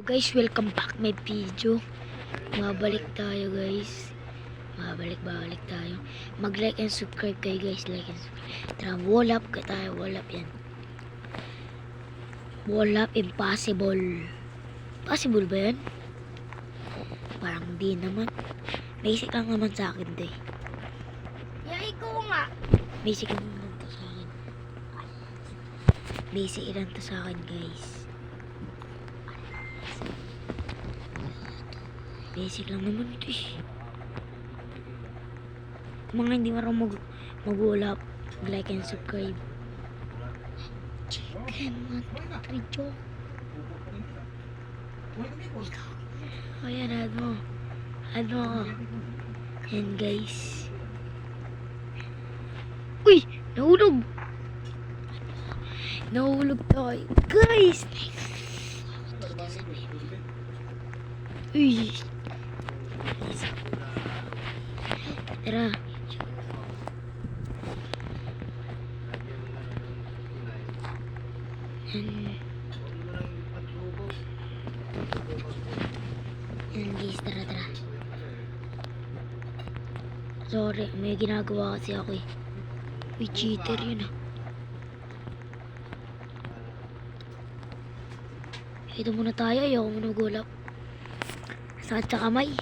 Guys, welcome back my video. Mabalik tayo guys. Mabalik tayo. Mag-like and subscribe kayo guys. Like and subscribe. Tara, wall up ka tayo. Wall up yan. Wall up impossible. Possible ba yan? Parang di naman. Basic lang naman sa akin day. Yay ko nga. Basic lang naman to sa akin. Basic lang to sa akin guys. Basic lang naman ito eh. Mga hindi marunong mag-wall up, like and subscribe. Chicken, 1, 2, 3, joke. Ayan, add mo. Add mo ako. Ayan guys. Uy! Nahulog! Nahulog tayo. Guys! Uy! Tara. Yan guys, tara. Sorry, may ginagawa kasi ako eh. Uy, cheater yun ah. Ito muna tayo, ayaw ko manugulap. Sakit sa kamay.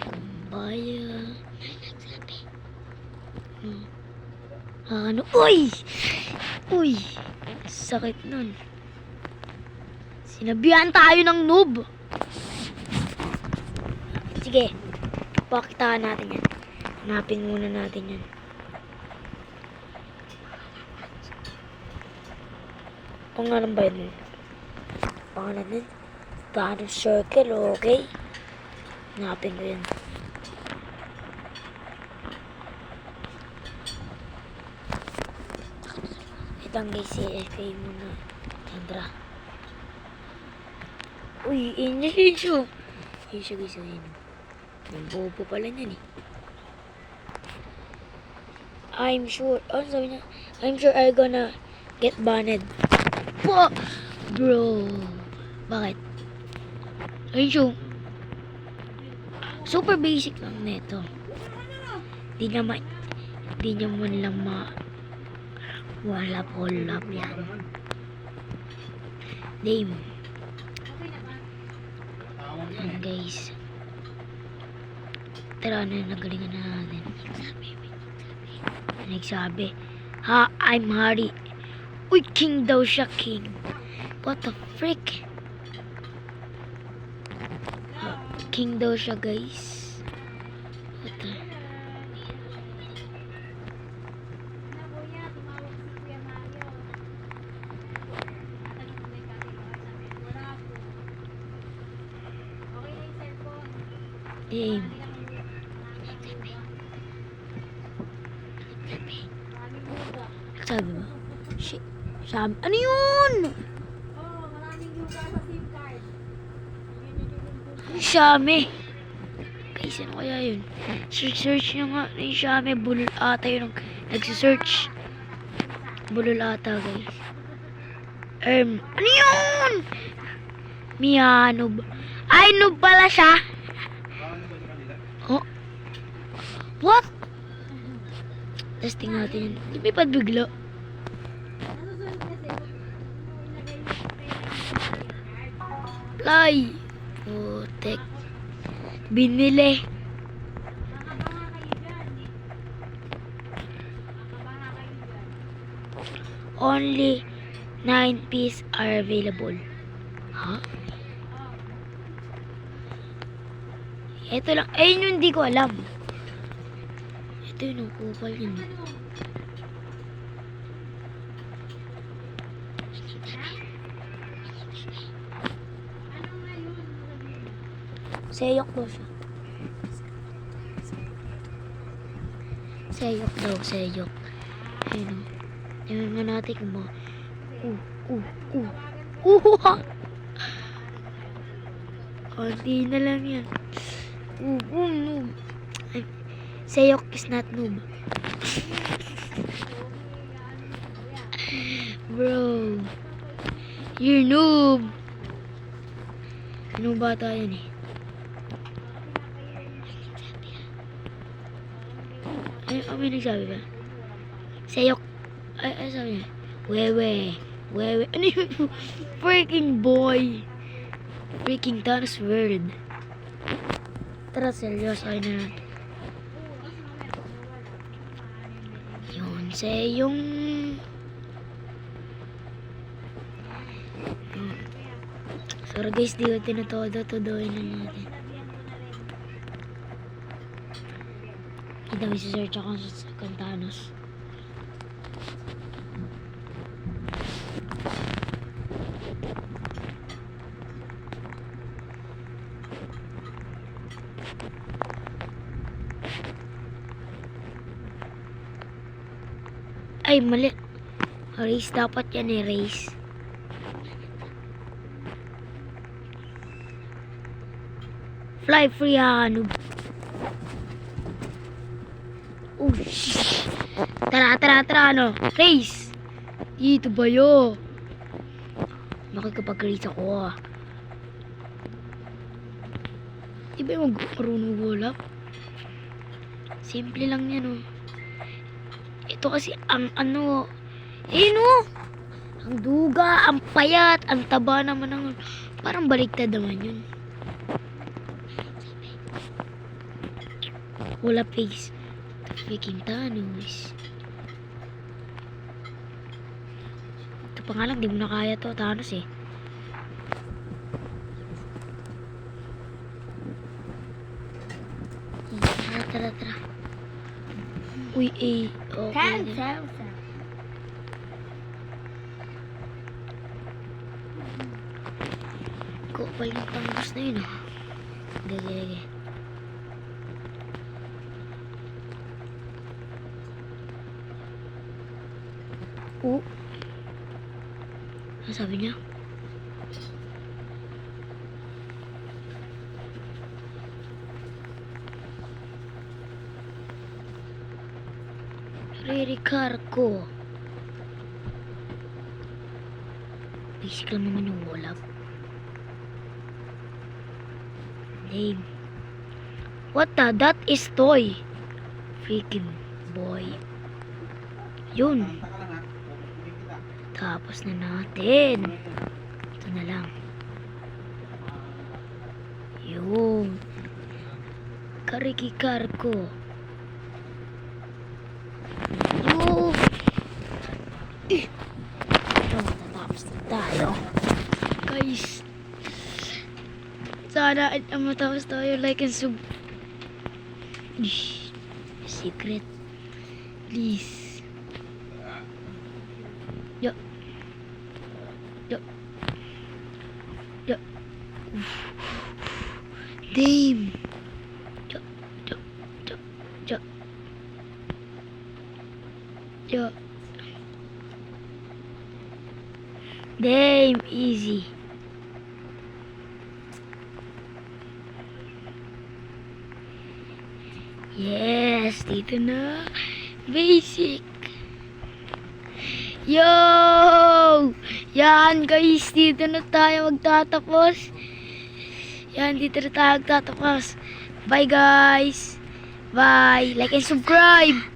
Kumbaya. Ano? Uy! Uy! Sakit nun. Sinabihan tayo ng noob. Sige. Pakitaan natin yan. Hanapin muna natin yan. Pangalan ba yun? Pangalan nun? Ganong circle, okay? Hanapin ko yan. Itang guys, FA muna. Tendra. Uy, Insyo guys, ayun. May bobo pala niyan eh. I'm sure, ano sabi niya? I'm sure I'm gonna get banned. Po! Bro. Bakit? Insyo. Super basic lang nito. Di naman lang wala up yan. Name. Yan guys. Tara na, nagalingan na natin. Nagsabi. Ha, I'm Harry. Uy, king daw siya, king. What the frick? King daw siya guys. What the... Game. Sabi mo? Sabi, ano yun? Xiaomi. Guys, ano kaya yun? Search nyo nga yung Xiaomi. Bulol ata yun. Nagsisearch. Bulol ata guys. Ano yun? Mia noob. Ay, noob pala siya. Oh. What? Testing natin yun. Lumipad bigla. Fly. Putek. Binili. Only 9 pieces are available. Ha? Ito lang. Ayun yung hindi ko alam. Ito yun, kupal yun. Seyok daw siya. Seyok daw, seyok. Ayun o. Tingnan nga natin kung mga... ha! Konti na lang yan. Noob. Seyok is not noob. Bro. You're noob. Ano bata yan eh? May nagsabi ba? Sayok. Ay, sabi niya. Wewe. Ano yung freaking boy? Freaking Thanos World. Tara, seryoso. Ay na natin. Yun, yung... Sorry guys, di ko tinatodo. Tudoin na natin. Kita may search ako sa Thanos. Ay, mali. Race dapat yan eh, race. Fly free ha, noob. Oh, shh. Tara, ano? Race! Dito ba yun? Makikipag-race ako ah. Di ba yung marunong gulap? Simple lang yan oh. Ito kasi ang ano, ang duga, ang payat, ang taba naman ng, parang baliktad naman yun. Wala face. Freaking Thanos. Ito pa nga lang, di mo na kaya to, Thanos eh. Tara. Uy, okay. Kupal yung Thanos na yun ah. Gage. Oh. Ano sabi niya? Re-recar ko. Basic lang naman yung wall up. Name. What the? That is toy. Freaking boy. Yun. Tapos na natin. Ito na lang. Yun. Karikikar ko. Yun. Tatapos na tayo. Guys. Sana matapos tayo. Like and sub. Secret. Please. Yo. Damn. Yo. Damn, easy. Yes, dito na. Basic. Yo! Yan guys, dito na tayo magtatapos. Yan, dito na tayo magtatapos. Bye guys. Bye. Like and subscribe.